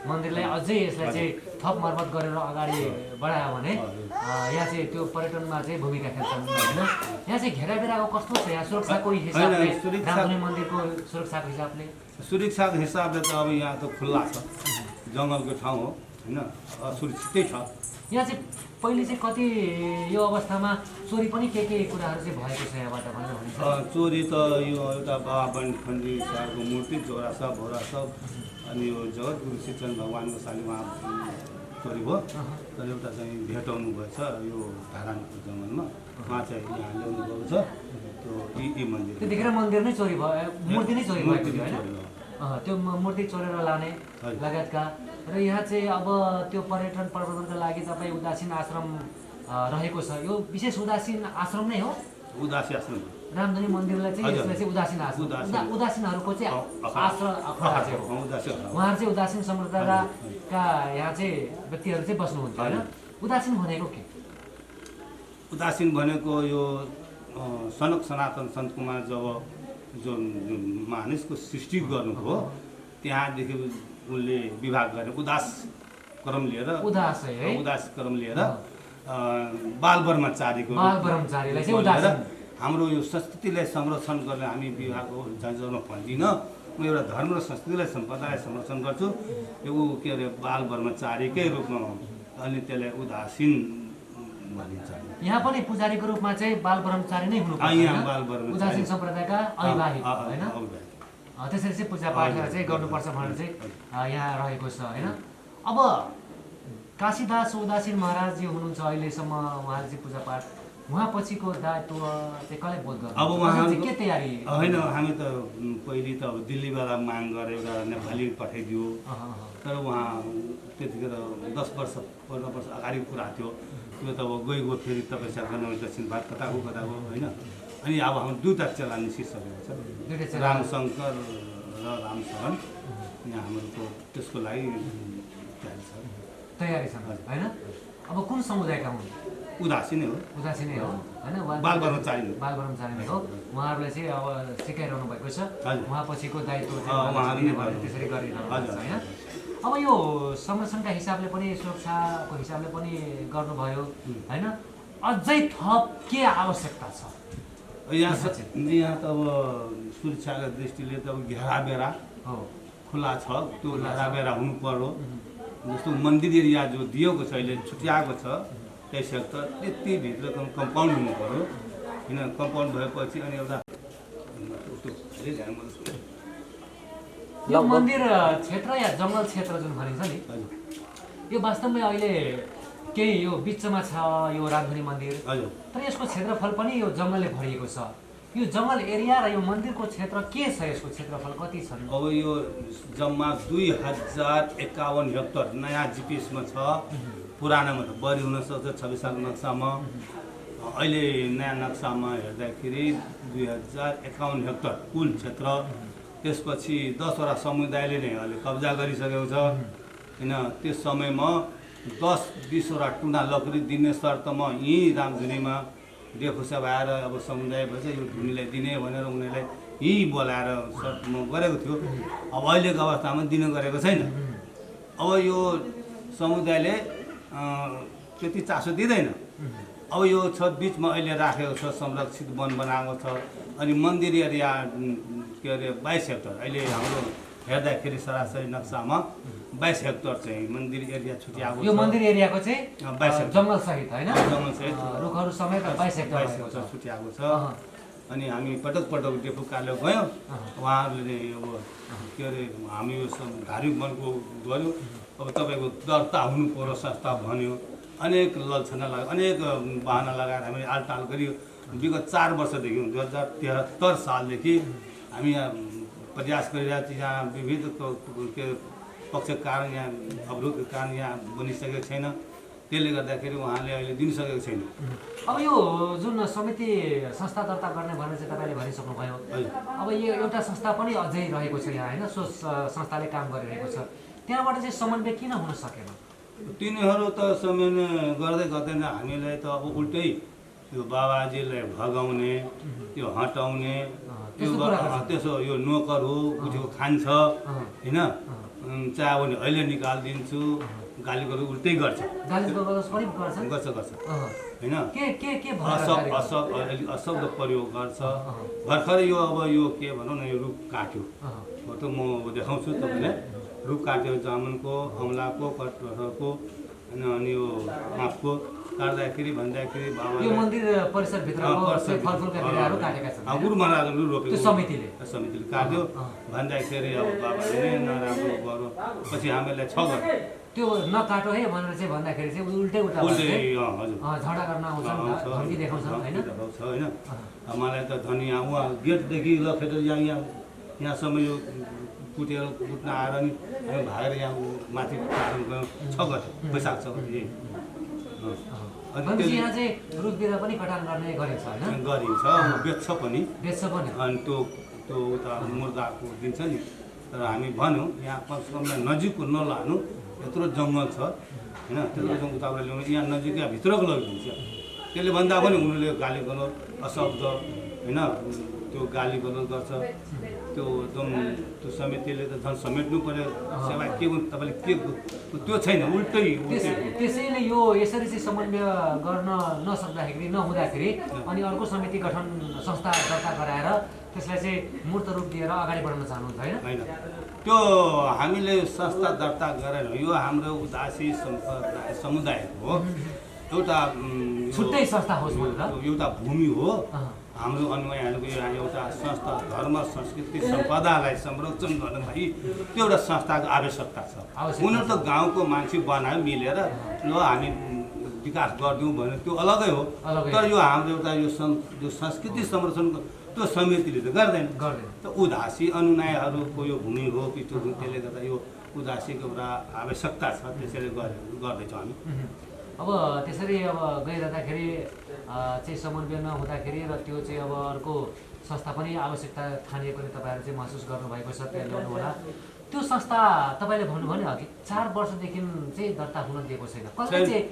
मन्दिरलाई अझै यसलाई चाहिँ थप मर्मत गरेर अगाडि बढायो भने यहाँ चाहिँ त्यो पर्यटनमा चाहिँ भूमिका खेल्छन् होइन। यहाँ चाहिँ घेराबेराको कस्तो छ? यहाँ सुरक्षाको हिसाबले रामधुनी मन्दिरको सुरक्षाको हिसाबले सुरक्षाको हिसाबले त अब यहाँ त खुल्ला छ, जङ्गलको ठाउँ हो होइन, सुरक्षितै छ। यहाँ चाहिँ पहिले चाहिँ कति यो अवस्थामा चोरी पनि के कुराहरू चाहिँ भएको छ यहाँबाट भनेर भनिन्छ? चोरी त यो एउटा बाबा बनखण्डी साहबको मूर्ति झोरा सब भोरा सब अनि यो जगतगुरु श्रीचन्द्र भगवान्को साली उहाँ चोरी भयो। तर एउटा चाहिँ भेटाउनु भएछ यो धारानको जङ्गलमा, उहाँ चाहिँ यहाँ ल्याउनु भएको छ त्यो यी मन्दिर। त्यतिखेर मन्दिर नै चोरी भयो, मूर्ति नै चोरी भएको थियो होइन? त्यो मूर्ति चोरेर लाने लगायतका। र यहाँ चाहिँ अब त्यो पर्यटन प्रवर्धनका लागि तपाईँ उदासीन आश्रम रहेको छ, यो विशेष उदासीन आश्रम नै हो? उदासी आश्रम रामधुनी मन्दिरलाई चाहिँ यसलाई चाहिँ उदासीन आश्रम, उदासीनहरूको चाहिँ अखडा चाहिँ हो। उहाँहरू चाहिँ उदासीन सम्प्रदायका यहाँ चाहिँ व्यक्तिहरू चाहिँ बस्नुहुन्छ होइन? उदासीन भनेको के? उदासीन भनेको यो सनक सनातन सन्त कुमार जब जो मानिसको सृष्टि गर्नुभयो त्यहाँदेखि उनले विवाह गरे उदास क्रम लिएर, उदास क्रम लिएर बाल ब्रह्मचारीको हाम्रो यो संस्कृतिलाई संरक्षण गर्ने हामी विवाहको जन्म भन्दिनँ। म एउटा धर्म र संस्कृतिलाई सम्प्रदायलाई संरक्षण गर्छु। यो के अरे बाल ब्रह्मचारीकै रूपमा अनि त्यसलाई उदासीन भनिन्छ। यहाँ पनि पुजारीको रूपमा चाहिँ बाल ब्रह्मचारी नै हुनुपर्छ, उदासीन सम्प्रदायका अविवाहित होइन? त्यसरी चाहिँ पूजापाठ चाहिँ गर्नुपर्छ भनेर चाहिँ यहाँ रहेको छ होइन? अब काशीदास उदासीन महाराजजी हुनुहुन्छ अहिलेसम्म, उहाँले चाहिँ पूजापाठ उहाँपछिको दायित्व चाहिँ कसले बोध गर्नु? अब उहाँ के तयारी? होइन, हामी त पहिले त अब दिल्लीबाट माग गरेर एउटा नेपाली पठाइदियो। तर उहाँ त्यतिखेर 10 वर्ष 15 वर्ष अगाडिको कुरा थियो। त्यो त अब गइगयो फेरि तपस्या गर्न दक्षिण भारत कताको होइन। अनि अब हाम्रो दुईवटा चेला निस्किसकेको छ, रामशङ्कर र रामशरण। यहाँ हाम्रो त्यसको लागि तयारी छ होइन? अब कुन समुदायका हुन्? उदासी नै हो, उदासी नै हो होइन? बाल ब्रह्मचारी नै हो। उहाँहरूलाई चाहिँ अब सिकाइरहनु भएको छ, उहाँपछिको दायित्व त्यसरी गरिरहनु भएको छ होइन? अब यो संरक्षणका हिसाबले पनि सुरक्षाको हिसाबले पनि गर्नुभयो होइन? अझै थप के आवश्यकता छ? यहाँ त अब सुरक्षाको दृष्टिले त अब घेराबेरा खुला छ, त्यो घेराबेरा हुनु पर्यो। जस्तो मन्दिर एरिया जो दिएको छ अहिले छुट्याएको छ त्यही सेक्टर त्यति भित्र कम्पाउन्ड हुनु पर्यो होइन? कम्पाउन्ड भएपछि अनि एउटा यो मन्दिर क्षेत्र या जङ्गल क्षेत्र जुन भनिन्छ नि, यो वास्तवमै अहिले केही यो बिचमा छ यो रामधुनी मन्दिर, तर यसको क्षेत्रफल पनि यो जङ्गलले भरिएको छ। यो जङ्गल एरिया र यो मन्दिरको क्षेत्र के छ? यसको क्षेत्रफल कति छ? अब यो जम्मा 2051 हेक्टर नयाँ जिपिएसमा छ। पुरानोमा त बढी हुनसक्छ 26 साल नक्सामा। अहिले नयाँ नक्सामा हेर्दाखेरि 2051 हेक्टर कुल क्षेत्र। त्यसपछि 10वटा समुदायले नै अहिले कब्जा गरिसकेको छ होइन? त्यस समयमा 10-20वटा टुना लकडी दिने शर्तमा यहीँ रामधुनीमा बेखुसा भएर अब समुदाय भएछ यो धुनीलाई दिने भनेर उनीहरूलाई यहीँ बोलाएर शर्तमा गरेको थियो। अब अहिलेको अवस्थामा दिने गरेको छैन। अब यो समुदायले त्यति चासो दिँदैन। अब यो छ बिचमा अहिले राखेको छ, संरक्षित वन बनाएको छ। अनि मन्दिर एरिया के अरे 22 हेक्टर अहिले हाम्रो हेर्दाखेरि सरासरी नक्सामा 22 हेक्टर चाहिँ मन्दिर एरिया छुट्याएको छ। यो मन्दिर एरियाको चाहिँ 22 हेक्टर जङ्गल सहित हैन, जङ्गल सहित रुखहरू समेत 22 हेक्टर 22 हेक्टर छुट्याएको छ। अनि हामी पटक पटक डेपु कार्यालय गयौँ, उहाँहरूले अब के अरे हामी यो धार्मिक वनको गऱ्यौँ, अब तपाईँको दर्ता हुनु पर्यो संस्था भन्यो, अनेक ललछना लगायो, अनेक बहाना लगाएर हामीले आलटाल गरियो। विगत 4 वर्षदेखि 2073 सालदेखि हामी यहाँ प्रयास गरिरहेको छौँ। यहाँ विविध के पक्षको कारण यहाँ अवरोधको कारण यहाँ बनिसकेको छैन, त्यसले गर्दाखेरि उहाँले अहिले दिनसकेको छैन। अब यो जुन समिति संस्था दर्ता गर्ने भनेर चाहिँ तपाईँले भनिसक्नुभयो, अब यो एउटा संस्था पनि अझै रहेको छ यहाँ होइन, सो संस्थाले काम गरिरहेको छ, त्यहाँबाट चाहिँ समन्वय किन हुन सकेन? तिनीहरू त समन्वय गर्दै गर्दैन, हामीलाई त अब उल्टै त्यो बाबाजीलाई भगाउने, त्यो हटाउने, त्यो त्यसो यो नोकर हो, उठेको खान्छ होइन, चाहे भने अहिले निकालिदिन्छु, गाली गरेर उल्टै गर्छ, गर्छ होइन, अशब्द प्रयोग गर्छ। भर्खरै यो अब यो के भनौँ न, यो रुख काट्यो, त म देखाउँछु तपाईँलाई, रुख काट्यो जामुनको, अमलाको, कटहरको अनि यो आँपको काट्दाखेरि भन्दाखेरि बाबा यो मन्दिर परिसरभित्रको फलफुलका बिरुवाहरू काटेका छन्, गुरु महाराजले रोपेको समितिले काट्यो भन्दाखेरि अब बाबाले नै नराम्रो गर्यो, पछि हामीलाई छ गर्यो त्यो नकाटो है भनेर चाहिँ भन्दाखेरि चाहिँ उल्टै उल्टा झगडा गर्न आउँछन्, धम्की देखाउँछन् होइन। मलाई त धनियाँ उहाँ गेटदेखि लखेर यहाँसम्म यो कुट्न आएर नि हामी भागेर यहाँ माथि गयौँ, 6 गते वैशाख 6 गते। अनि यहाँ चाहिँ रुख बिरुवा पनि कटान गर्ने गरिन्छ होइन, गरिन्छ, बेच्छ पनि अनि त्यो उता मुर्दाको दिन्छ नि। तर हामी भन्यौँ यहाँ कमसेकमलाई नजिकको नलानु, यत्रो जङ्गल छ होइन, त्यत्रो जङ्गल उताबाट ल्याउनु, यहाँ नजिकै भित्रको लगिदिन्छ। त्यसले भन्दा पनि उनीहरूले गाली गलौज अशब्द होइन, त्यो गाली गलौज गर्छ, त्यो एकदम त्यो समितिले त झन् समेट्नु पर्यो, सेवा के तपाईँले के त्यो छैन, उल्टै। त्यसैले यो यसरी चाहिँ समन्वय गर्न नसक्दाखेरि नहुँदाखेरि अनि अर्को समिति गठन संस्था दर्ता गराएर त्यसलाई चाहिँ मूर्त रूप दिएर अगाडि बढाउन चाहनुहुन्छ होइन? त्यो हामीले संस्था दर्ता गरेर यो हाम्रो उदासी समुदायको एउटा छुट्टै संस्था होस् भनेर एउटा भूमि हो। हाम्रो अनुयायीहरूको एउटा संस्था धर्म संस्कृति सम्पदालाई संरक्षण गर्नलाई त्यो एउटा संस्थाको आवश्यकता छ। उनीहरू त गाउँको मान्छे बनायो मिलेर ल हामी विकास गरिदिउँ भने त्यो अलगै हो, तर यो हाम्रो एउटा यो संस्कृति संरक्षणको त्यो समितिले त गर्दैन। त उदासी अनुयायीहरूको यो भूमि हो पृष्ठभूमि, त्यसले गर्दा यो उदासीको एउटा आवश्यकता छ, त्यसैले गर्दैछौँ हामी। अब त्यसरी अब गइरहँदाखेरि चाहिँ समन्वय नहुँदाखेरि र त्यो चाहिँ अब अर्को संस्था पनि आवश्यकता ठानिए पनि तपाईँहरू चाहिँ महसुस गर्नुभएको छ, त्यहाँ ल्याउनु होला। त्यो संस्था तपाईँले भन्नुभयो नि अघि 4 वर्षदेखि चाहिँ दर्ता हुन दिएको छैन, कसले चाहिँ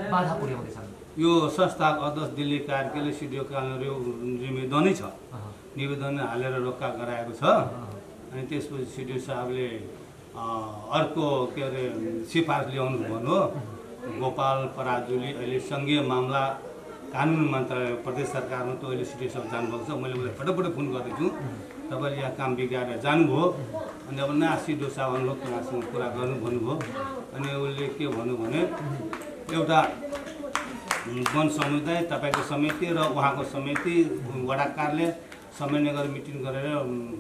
बाधा पुर्याउँदैछन्? यो संस्था अध्यक्ष दिल्ली कार्यालयले सिडिओ कार्यालय निवेदनै छ, निवेदन हालेर रोक्का गराएको छ। अनि त्यसपछि सिडिओ साहबले अर्को के अरे सिफारिस ल्याउनु भन्नु, गोपाल पराजुली अहिले सङ्घीय मामला कानुन मन्त्रालय प्रदेश सरकारमा त अहिले सिडिओ साहब जानुभएको छ। मैले उसलाई पटक फोन गर्दैछु, तपाईँले यहाँ काम बिगारेर जानुभयो। अनि अब सिडिओ साहब अनुरोध उहाँसँग कुरा गर्नु भन्नुभयो। अनि उसले के भन्नु भने एउटा वन समुदाय तपाईँको समिति र उहाँको समिति वडा कार्यालय समन्वय गरेर मिटिङ गरेर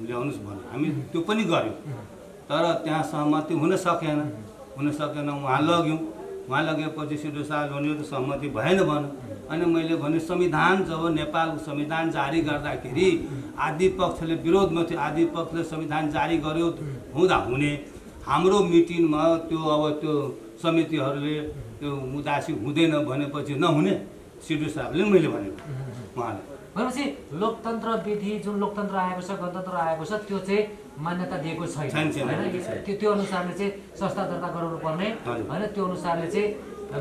ल्याउनुहोस् भन्यो। हामी त्यो पनि गऱ्यौँ, तर त्यहाँ सहमति हुन सकेन। उहाँ लग्यौँ, उहाँ लगेपछि सिडिओ साहब भन्यो त सहमति भएन भन्यो। अनि मैले भने संविधान जब नेपालको संविधान जारी गर्दाखेरि आदि पक्षले विरोधमा थियो, आदि पक्षले संविधान जारी गर्यो हुँदा हुने हाम्रो मिटिङमा त्यो अब त्यो समितिहरूले त्यो उदासी हुँदैन भनेपछि नहुने सिडिओ साहबले मैले भनेको उहाँले। भनेपछि लोकतन्त्र विधि जुन लोकतन्त्र आएको छ, गणतन्त्र आएको छ, त्यो चाहिँ मान्यता दिएको छैन होइन? त्यो अनुसारले चाहिँ संस्था दर्ता गराउनु पर्ने होइन, त्यो अनुसारले चाहिँ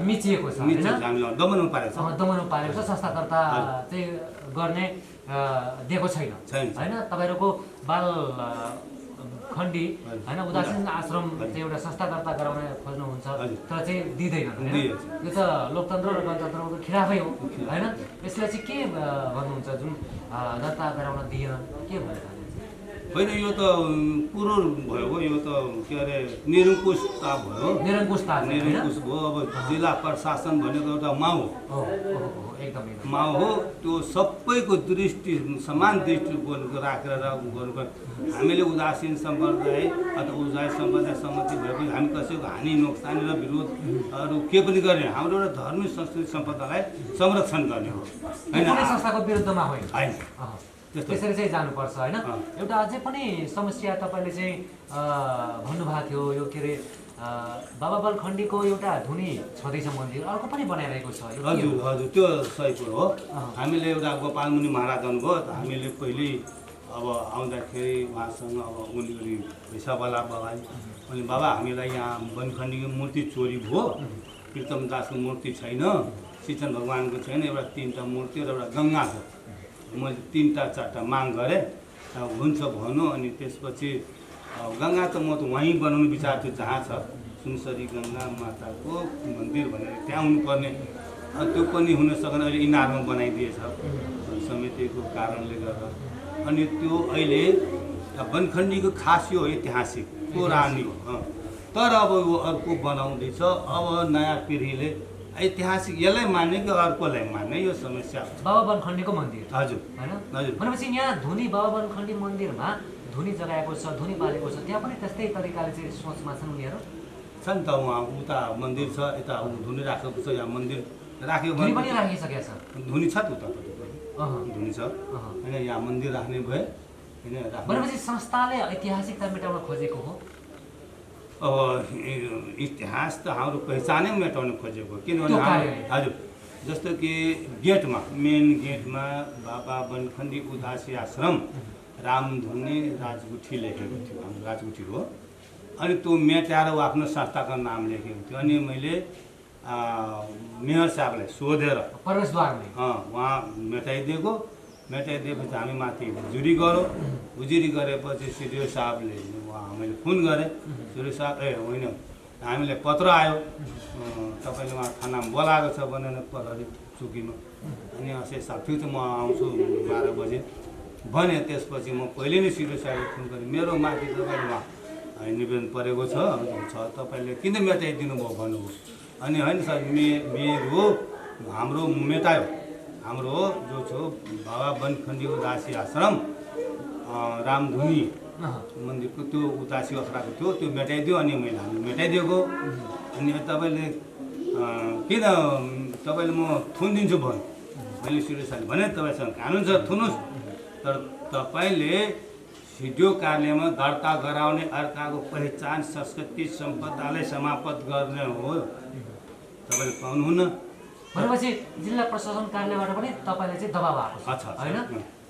मिचिएको छ, दमनमा पारेको छ, संस्था दर्ता चाहिँ गर्ने दिएको छैन होइन? तपाईँहरूको बाल खण्डी होइन उदासीन आश्रम चाहिँ एउटा संस्था दर्ता गराउन खोज्नुहुन्छ, तर चाहिँ दिँदैन होइन? यो त लोकतन्त्र र गणतन्त्रको खिलाफै हो होइन? यसलाई चाहिँ के भन्नुहुन्छ जुन दर्ता गराउन दिएन, के भन्न चाहनुहुन्छ? होइन यो त पुरो भयो हो, यो त के अरे निरङ्कुशता भयो, निरङ्कुशता चाहिँ, होइन? निरङ्कुश भयो। अब जिल्ला प्रशासन भनेको एउटा माउ हो, एकदम माउ हो। त्यो सबैको दृष्टि समान दृष्टिकोणको राखेर गर्नुपर्छ। हामीले उदासीन सम्प्रदाय अथवा उदासीन सम्प्रदाय सहमति भएपछि हामी कसैको हानि नोक्सानी र विरोधहरू के पनि गर्ने, हाम्रो एउटा धर्मिक संस्कृति सम्पदालाई संरक्षण गर्ने हो, होइन? कुनै संस्थाको विरुद्धमा होइन, होइन। त्यसरी चाहिँ जानुपर्छ, होइन? एउटा अझै पनि समस्या तपाईँले चाहिँ भन्नुभएको थियो, यो के अरे बाबा बलखण्डीको एउटा धुनी छँदैछ मन्दिर, अर्को पनि बनाइरहेको छ। हजुर हजुर, त्यो सही कुरो हो। हामीले एउटा गोपाल मुनि महाराज आउनुभयो, त हामीले पहिले अब आउँदाखेरि उहाँसँग अब उनीहरू पैसावाला बाबा अनि बाबा हामीलाई यहाँ बनखण्डीको मूर्ति चोरी भयो, प्रीतम दासको मूर्ति छैन, सिचन भगवान्को छैन, एउटा 3टा मूर्ति र एउटा गङ्गा छ। मैले 3टा 4टा माग गरेँ, हुन्छ भन्नु। अनि त्यसपछि गङ्गा त म त वहीँ बनाउनु विचार थियो, जहाँ छ सुनसरी गङ्गा माताको मन्दिर भनेर त्यहाँ हुनुपर्ने, त्यो पनि हुन सकेन। अहिले इनारमा बनाइदिएछ समितिको कारणले गर्दा। अनि त्यो अहिले बनखण्डीको खास यो ऐतिहासिक पौराणिक हो, तर अब यो अर्को बनाउँदैछ। अब नयाँ पिँढीले ऐतिहासिक यसलाई मान्ने कि अर्कोलाई मान्ने, यो समस्या हो। बाबा बनखण्डीको मन्दिर, हजुर होइन? हजुर। भनेपछि यहाँ धुनी बाबा बनखण्डी मन्दिरमा धुनी जगाएको छ, धुनी बालेको छ, त्यहाँ पनि त्यस्तै तरिकाले चाहिँ सोचमा छन् उनीहरू? छ नि त, उहाँ उता मन्दिर छ, यता धुनी राखेको छ, यहाँ मन्दिर राखेको धुनी पनि राखिसकेको छ, धुनी छ त उतापट्टि धुनी छ, होइन? यहाँ मन्दिर राख्ने भए, होइन? भनेपछि संस्थाले ऐतिहासिकता मेटाउन खोजेको हो। अब इतिहास त हाम्रो पहिचानै मेटाउन खोजेको, किनभने हजुर जस्तो कि गेटमा मेन गेटमा बाबा बनखण्डी उदासी आश्रम रामधुनी राजगुठी लेखेको थियो, हाम्रो राजगुठी हो। अनि त्यो मेटाएर ऊ आफ्नो संस्थाको नाम लेखेको थियो। अनि मैले मेयर साहबलाई सोधेर प्रवेशद्वारमै उहाँ मेटाइदिएको, मेटाइदिएपछि हामी माथि उजुरी गऱ्यौँ। उजुरी गरेपछि सिडिओ साहबले मैले फोन गरेँ, सिडिओ साहब होइन हामीलाई पत्र आयो, तपाईँले उहाँ थानामा बोलाएको छ भनेर प्रहरी चौकीमा। अनि असे साहब ठिक छ म आउँछु 12 बजे भने। त्यसपछि म पहिले नै सिडिओ साहबले फोन गरेँ, मेरो माथि तपाईँले उहाँ निवेदन परेको छ, तपाईँले किन मेटाइदिनु भयो भन्नुभयो। अनि होइन सर मेरो हाम्रो मेटायो, हाम्रो जो छ बाबा बनखण्डी उदासी आश्रम रामधुनी मन्दिरको त्यो उदासी अखडाको थियो, त्यो मेटाइदियो। अनि मैले हामी मेटाइदिएको। अनि तपाईँले किन तपाईँले म थुन दिन्छु भन्नु, मैले सिडिओ साहबले भने तपाईँसँग कानुन छ थुनुहोस्, तर तपाईँले सिडिओ कार्यालयमा दर्ता गराउने अर्काको पहिचान संस्कृति सम्पदालाई समाप्त गर्ने हो, तपाईँले पाउनुहुन्न। भनेपछि जिल्ला प्रशासन कार्यालयबाट पनि तपाईँले चाहिँ दबाब आएको छ, होइन?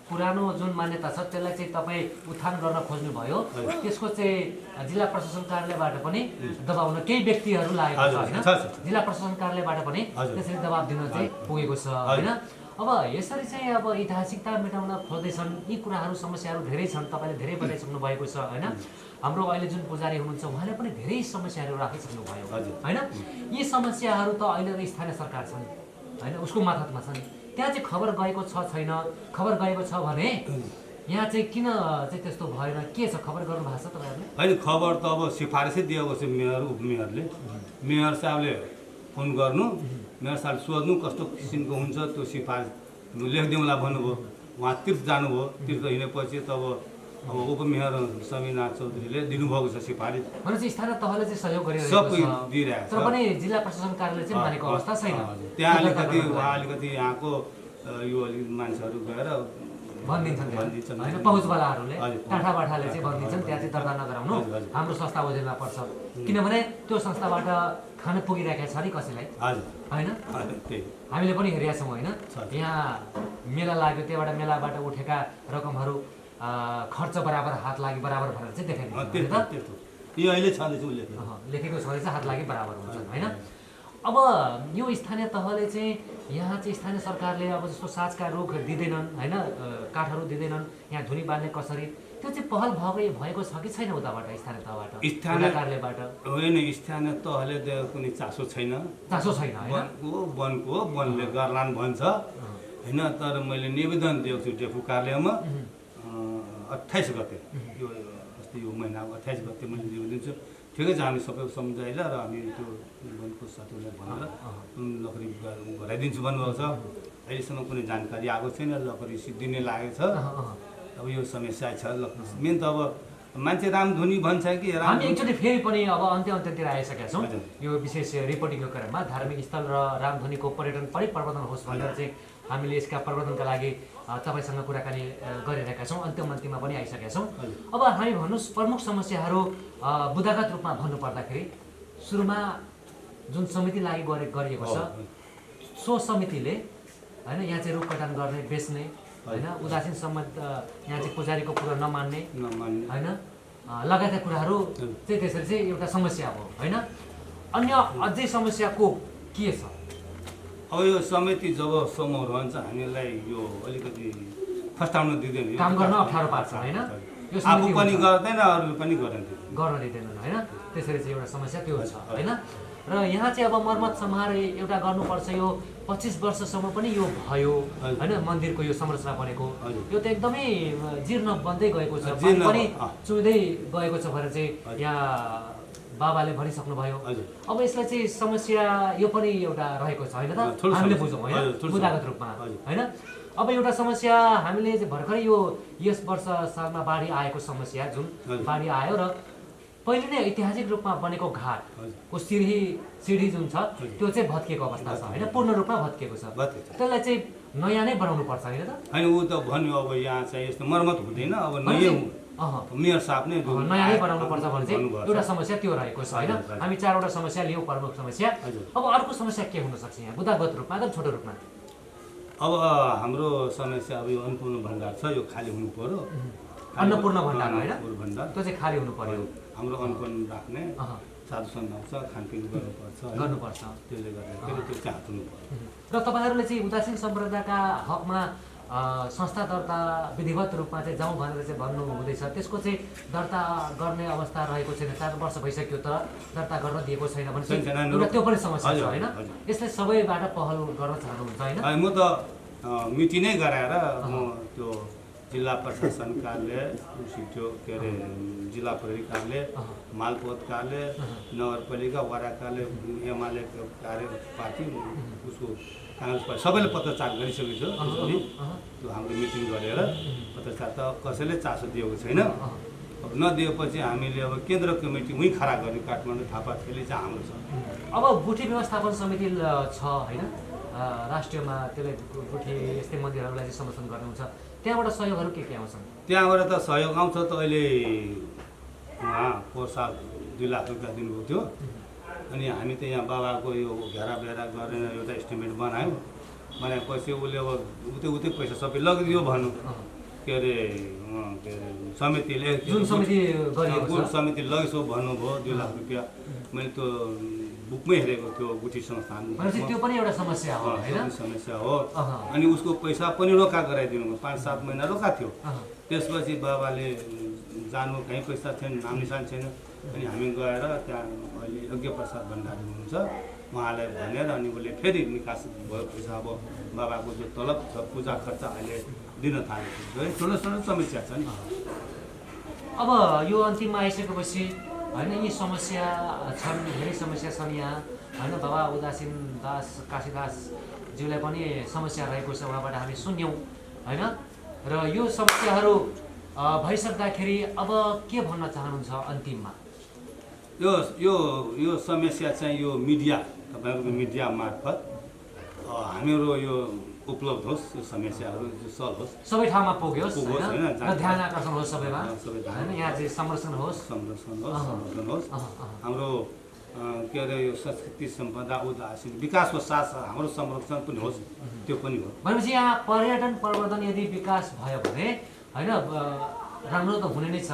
पुरानो जुन मान्यता छ त्यसलाई चाहिँ तपाईँ उत्थान गर्न खोज्नुभयो, त्यसको चाहिँ जिल्ला प्रशासन कार्यालयबाट पनि दबाउन केही व्यक्तिहरू लागेको छ, होइन? जिल्ला प्रशासन कार्यालयबाट पनि त्यसरी दबाब दिन चाहिँ पुगेको छ, होइन? अब यसरी चाहिँ अब ऐतिहासिकता मेटाउन खोज्दैछन्, यी कुराहरू समस्याहरू धेरै छन्, तपाईँले धेरै बताइसक्नु भएको छ, होइन? हाम्रो अहिले जुन पुजारी हुनुहुन्छ उहाँले पनि धेरै समस्याहरू राखिसक्नु भयो, होइन? यी समस्याहरू त अहिले स्थानीय सरकार छन्, होइन? उसको मातहतमा छन्, त्यहाँ चाहिँ खबर गएको छ छैन? खबर गएको छ भने यहाँ चाहिँ किन चाहिँ त्यस्तो भएन, के छ? खबर गर्नु भएको छ तपाईँहरूले? होइन, खबर त अब सिफारिसै दिएको छ मेयर उपमेयरले। मेयर साहबले फोन गर्नु, मेयर साहबले सोध्नु कस्तो किसिमको हुन्छ, त्यो सिफारिस लेखिदिउँला भन्नुभयो। उहाँ तीर्थ जानुभयो, तीर्थ हिँडेपछि त अब उपमेयर समीनाथ चौधरीले दिनुभएको छ सिफारिस। भनेपछि स्थानीय तहले चाहिँ सहयोग गरिरहेको सबै छ, दिइरहेको छ, तर पनि जिल्ला प्रशासन कार्यालय चाहिँ मानेको अवस्था छैन। त्यहाँ अलिकति यहाँको यो अलिक मान्छेहरू गएर भनिदिन्छन्, होइन? पहुँचवालाहरूले टाठाबाठाले चाहिँ भनिदिन्छन् त्यहाँ चाहिँ दर्ता नगराउनु, हाम्रो संस्था ओझेलमा पर्छ, किनभने त्यो संस्थाबाट खान पुगिरहेको छ नि कसैलाई, होइन? हामीले पनि हेरेका छौँ, होइन? यहाँ मेला लाग्यो, त्यहाँबाट मेलाबाट उठेका रकमहरू खर्च बराबर हात लागि बराबर भनेर चाहिँ देखाइदिन्छ, लेखेको छँदैछ हात लागि बराबर हुन्छ, होइन? अब यो स्थानीय तहले चाहिँ यहाँ चाहिँ स्थानीय सरकारले अब जस्तो साँझका रुख दिँदैनन्, होइन? काठहरू दिँदैनन्, यहाँ धुनी बाल्ने कसरी, त्यो चाहिँ पहल भएको छ कि छैन उताबाट स्थानीय तहबाट, स्थानीय कार्यालयबाट? होइन, स्थानीय तहले कुनै चासो छैन, वनको वनले गर्लान् भन्छ, होइन? तर मैले निवेदन दिएको छु डेपु कार्यालयमा, 28 गते यो अस्ति यो महिनाको 28 गते मैले जिम्मा दिन्छु। ठिकै छ, हामी सबै सम्झाइला र हामी त्यो वनको साथीहरूलाई भनेर लकडी घटाइदिन्छु भन्नुभएको छ। अहिलेसम्म कुनै जानकारी आएको छैन, लकडी सिद्धिने लागेको छ। अब यो समस्या छ। मेन त अब मान्छे रामधुनी भन्छ कि हामी एकचोटि फेरि पनि अब अन्त्यतिर आइसकेका छौँ। यो विशेष रिपोर्टिङको क्रममा धार्मिक स्थल र रामधुनीको पर्यटन पनि प्रवर्धन होस् भनेर चाहिँ हामीले यसका प्रवर्धनका लागि तपाईँसँग कुराकानी गरिरहेका छौँ। अन्त्यमा पनि आइसकेका छौँ। अब हामी भन्नुहोस् प्रमुख समस्याहरू बुदागत रूपमा भन्नुपर्दाखेरि सुरुमा जुन समिति लागि गरिएको छ सो समितिले होइन यहाँ चाहिँ रुख कटान गर्ने बेच्ने होइन उदासीन सम्बन्ध यहाँ चाहिँ पुजारीको कुरा नमान्ने होइन लगायतका कुराहरू चाहिँ त्यसरी चाहिँ एउटा समस्या हो होइन। अन्य अझै समस्याको के छ? अब यो समिति जबसम्म रहन्छ हामीलाई यो अलिकति फस्टाउन दिँदैन, काम गर्न अप्ठ्यारो पार्छ होइन। यो आफू पनि गर्दैन अरूले पनि गर्न दिँदैनन् होइन। त्यसरी चाहिँ एउटा समस्या त्यो छ होइन। र यहाँ चाहिँ अब मर्मत समार एउटा गर्नुपर्छ। यो 25 वर्षसम्म पनि यो भयो होइन मन्दिरको यो संरचना बनेको, यो त एकदमै जीर्ण बन्दै गएको छ, पनि चुइँदै गएको छ भनेर चाहिँ यहाँ बाबाले भनिसक्नुभयो। अब यसलाई चाहिँ समस्या यो पनि एउटा रहेको छ होइन त, हामीले बुझौँ होइन बुदागत रूपमा होइन। अब एउटा समस्या हामीले चाहिँ भर्खरै यस वर्ष सालमा बाढी आएको समस्या जुन बाढी आयो र पहिले नै ऐतिहासिक रूपमा बनेको घाटको सिँढी जुन छ त्यो चाहिँ भत्किएको अवस्था छ होइन, पूर्ण रूपमा भत्किएको छ। त्यसलाई चाहिँ नयाँ नै बनाउनु पर्छ होइन त? होइन ऊ त भन्यो अब यहाँ चाहिँ यस्तो मर्मत हुँदैन, अब मेयर साहब नै नयाँ नै बनाउनु पर्छ भने चाहिँ एउटा समस्या त्यो रहेको छ होइन। हामी 4वटा समस्या लियौँ प्रमुख समस्या। अब अर्को समस्या के हुनसक्छ यहाँ बुदागत रूपमा एकदम छोटो रूपमा? अब हाम्रो समस्या अब यो अन्नपूर्ण भण्डार छ, यो खाली हुनु पर्यो। अन्नपूर्ण भण्डार होइन, त्यो चाहिँ खाली हुनु पर्यो। हाम्रो अन्नपूर्ण राख्ने साधु सन्त छ, खानपिन गर्नुपर्छ, त्यसले गर्दाखेरि त्यो चाहिँ हात हुनु पर्यो। र तपाईँहरूले चाहिँ उदासीन सम्प्रदायका हकमा संस्था दर्ता विधिवत रूपमा चाहिँ जाउँ भनेर चाहिँ भन्नु हुँदैछ, त्यसको चाहिँ दर्ता गर्ने अवस्था रहेको छैन। 4 वर्ष भइसक्यो तर दर्ता गर्न दिएको छैन भने एउटा त्यो पनि समस्या छ होइन। यसलाई सबैबाट पहल गर्न चाहनुहुन्छ होइन? म त मिटिङै गराएर म त्यो जिल्ला प्रशासन कार्यालय त्यो के अरे जिल्ला प्रहरी कार्यालय, मालपोत कार्यालय, नगरपालिका वडा कार्यालय, एमाले कार्य पार्टी उसको काङ्ग्रेस पार्टी सबैले पत्रचार गरिसकेको छ। त्यो हाम्रो मिटिङ गरेर पत्रचार त कसैले चासो दिएको छैन। अब नदिएपछि हामीले अब केन्द्र कमिटी उहीँ खडा गर्ने काठमाडौँ थापाथली चाहिँ हाम्रो छ। अब गुठी व्यवस्थापन समिति छ होइन राष्ट्रियमा, त्यसले गुठी यस्तै मन्दिरहरूलाई चाहिँ समर्थन गर्नुहुन्छ, त्यहाँबाट सहयोगहरू के आउँछन्? त्यहाँबाट त सहयोग आउँछ त। अहिले उहाँ पोहोर साल 2 लाख रुपियाँ दिनुभएको थियो। अनि हामी त यहाँ बाबाको यो घेराबेरा गरेर एउटा एस्टिमेट बनाएपछि उसले अब उतै पैसा सबै लगिदियो भन्नु के अरे समितिले जुन समिति लगिसो भन्नुभयो 2 लाख रुपियाँ। मैले त्यो बुकमै हेरेको त्यो गुठी संस्थान, त्यो पनि एउटा समस्या हो होइन? समस्या हो। अनि उसको पैसा पनि रोका गराइदिनु, 5-7 महिना रोका थियो। त्यसपछि बाबाले जानु कहीँ पैसा छैन, नाम निशान छैन। अनि हामी गएर त्यहाँ अहिले यज्ञ प्रसाद भण्डारी हुनुहुन्छ उहाँलाई भनेर अनि उसले फेरि निकास भयो पैसा। अब बाबाको जो तलब छ पूजा खर्च अहिले दिन थालेको छ, ठुलो समस्या छ नि। अब यो अन्तिममा आइसकेपछि होइन यी समस्या छन्, धेरै समस्या छन् यहाँ होइन। बाबा उदासीन दास काशीदासज्यूलाई पनि समस्या रहेको छ, उहाँबाट हामी सुन्यौँ होइन। र यो समस्याहरू भइसक्दाखेरि अब के भन्न चाहनुहुन्छ अन्तिममा? यो समस्या चाहिँ यो मिडिया, तपाईँहरूको मिडिया मार्फत हामीहरू यो उपलब्ध होस्, यो समस्याहरू सल्भ होस्, सबै ठाउँमा पुग्योस् होइन, र ध्यान आकर्षण होस् सबैमा होइन। यहाँ चाहिँ संरक्षण होस्। हाम्रो के अरे यो संस्कृति सम्पदा उदासीन विकासको साथ हाम्रो संरक्षण पनि होस्, त्यो पनि हो। भनेपछि यहाँ पर्यटन प्रवर्धन यदि विकास भयो भने होइन राम्रो त हुने नै छ।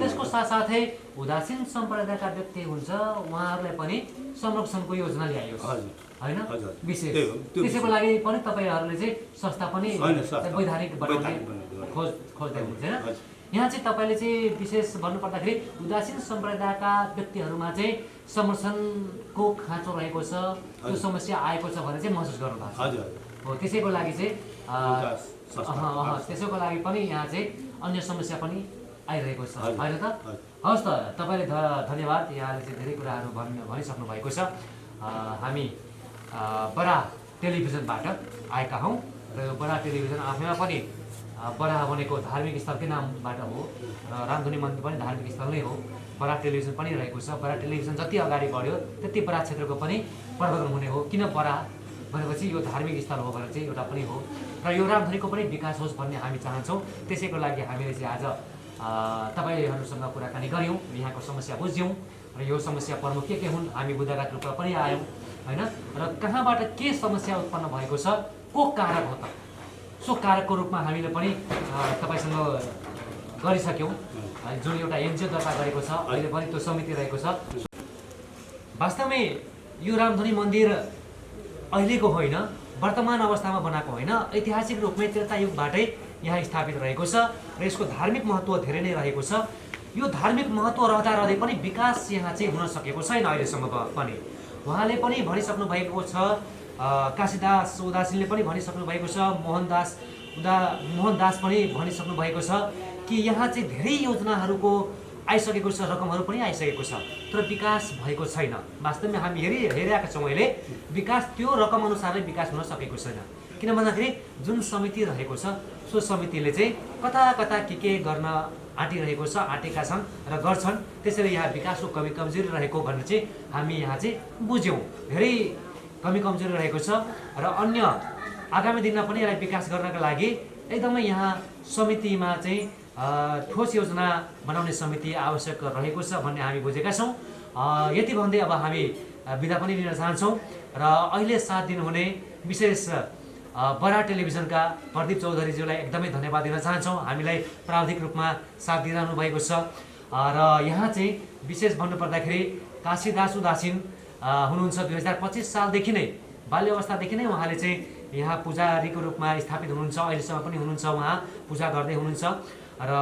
त्यसको साथसाथै उदासीन सम्प्रदायका व्यक्ति हुन्छ उहाँहरूलाई पनि संरक्षणको योजना ल्याइयोस् होइन विशेष। त्यसैको लागि पनि तपाईँहरूले चाहिँ संस्था पनि वैधानिक बनाउने खोज्दै हुन्छ होइन। यहाँ चाहिँ तपाईँले चाहिँ विशेष भन्नुपर्दाखेरि उदासीन सम्प्रदायका व्यक्तिहरूमा चाहिँ संरक्षणको खाँचो रहेको छ, त्यो समस्या आएको छ भने चाहिँ महसुस गर्नुभएको छ हो। त्यसैको लागि चाहिँ त्यसैको लागि पनि यहाँ चाहिँ अन्य समस्या पनि आइरहेको छ हजुर, होइन त हजुर। हवस् त तपाईँले धन्यवाद यहाँले चाहिँ धेरै कुराहरू भनिसक्नु भएको छ हामी बडा टेलिभिजनबाट आएका हौँ र यो बडा टेलिभिजन आफैमा पनि बडा भनेको धार्मिक स्थलकै नामबाट हो र रामधुनी मन्दिर पनि धार्मिक स्थल नै हो बडा टेलिभिजन पनि रहेको छ बडा टेलिभिजन जति अगाडि बढ्यो त्यति बडा क्षेत्रको पनि प्रवर्धन हुने हो किन बडा भनेपछि यो धार्मिक स्थल हो भनेर चाहिँ एउटा पनि हो र यो रामधुनीको पनि विकास होस् भन्ने हामी चाहन्छौँ त्यसैको लागि हामीले चाहिँ आज तपाईँहरूसँग कुराकानी गऱ्यौँ यहाँको समस्या बुझ्यौँ र यो समस्या प्रमुख के हुन् हामी बुझागत रूपमा पनि आयौँ होइन र कहाँबाट के समस्या उत्पन्न भएको छ को कारक हो त सो कारकको रूपमा हामीले पनि तपाईँसँग गरिसक्यौँ जुन एउटा एनजिओ दर्ता गरेको छ अहिले पनि त्यो समिति रहेको छ वास्तवमै यो रामधुनी मन्दिर अहिलेको होइन वर्तमान अवस्थामा बनाएको होइन ऐतिहासिक रूपमै त्रेता युगबाटै यहाँ स्थापित रहेको छ र यसको धार्मिक महत्त्व धेरै नै रहेको छ यो धार्मिक महत्त्व रहँदा रहँदै पनि विकास यहाँ चाहिँ हुन सकेको छैन अहिलेसम्म पनि उहाँले पनि भनिसक्नु भएको छ काशीदास उदासीनले पनि भनिसक्नु भएको छ मोहनदास पनि भनिसक्नु भएको छ कि यहाँ चाहिँ धेरै योजनाहरूको आइसकेको छ रकमहरू पनि आइसकेको छ तर विकास भएको छैन वास्तवमा हामी हेरिरहेका छौँ अहिले विकास त्यो रकम अनुसारै विकास हुन सकेको छैन किन भन्दाखेरि जुन समिति रहेको छ सो समितिले चाहिँ कता कता के गर्न आँटिरहेको छ आँटेका छन् र गर्छन् त्यसैले यहाँ विकासको कमी कमजोरी रहेको भनेर चाहिँ हामी यहाँ चाहिँ बुझ्यौँ धेरै कमी कमजोरी रहेको छ र अन्य आगामी दिनमा पनि यसलाई विकास गर्नका लागि एकदमै यहाँ समितिमा चाहिँ ठोस योजना बनाउने समिति आवश्यक रहेको छ भन्ने हामी बुझेका छौँ यति भन्दै अब हामी बिदा पनि लिन चाहन्छौँ र अहिले साथ दिनुहुने विशेष बडा टेलिभिजनका प्रदीप चौधरीज्यूलाई एकदमै धन्यवाद दिन चाहन्छौँ हामीलाई प्राविधिक रूपमा साथ दिइरहनु भएको छ र यहाँ चाहिँ विशेष भन्नुपर्दाखेरि काशीदास उदासीन हुनुहुन्छ 2025 सालदेखि नै बाल्य अवस्थादेखि नै उहाँले चाहिँ यहाँ पुजारीको रूपमा स्थापित हुनुहुन्छ अहिलेसम्म पनि हुनुहुन्छ उहाँ पूजा गर्दै हुनुहुन्छ र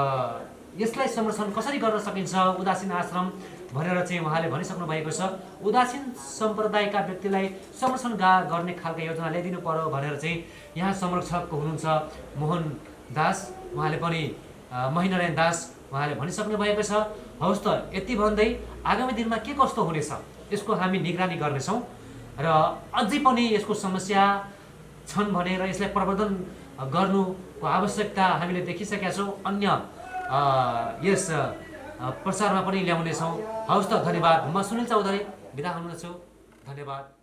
यसलाई संरक्षण कसरी गर्न सकिन्छ उदासीन आश्रम भनेर चाहिँ उहाँले भनिसक्नु भएको छ उदासीन सम्प्रदायका व्यक्तिलाई संरक्षण गर्ने खालका योजना ल्याइदिनु पर्यो भनेर चाहिँ यहाँ संरक्षक हुनुहुन्छ मोहन दास उहाँले पनि महेन्द्रनारायण दास उहाँले भनिसक्नु भएको छ हवस् त यति भन्दै आगामी दिनमा के कस्तो हुनेछ यसको हामी निगरानी गर्नेछौँ र अझै पनि यसको समस्या छन् भने र यसलाई प्रवर्धन गर्नुको आवश्यकता हामीले देखिसकेका छौँ अन्य यस प्रचारमा पनि ल्याउनेछौँ हवस् त धन्यवाद म सुनिल चौधरी बिदा हुनेछु धन्यवाद।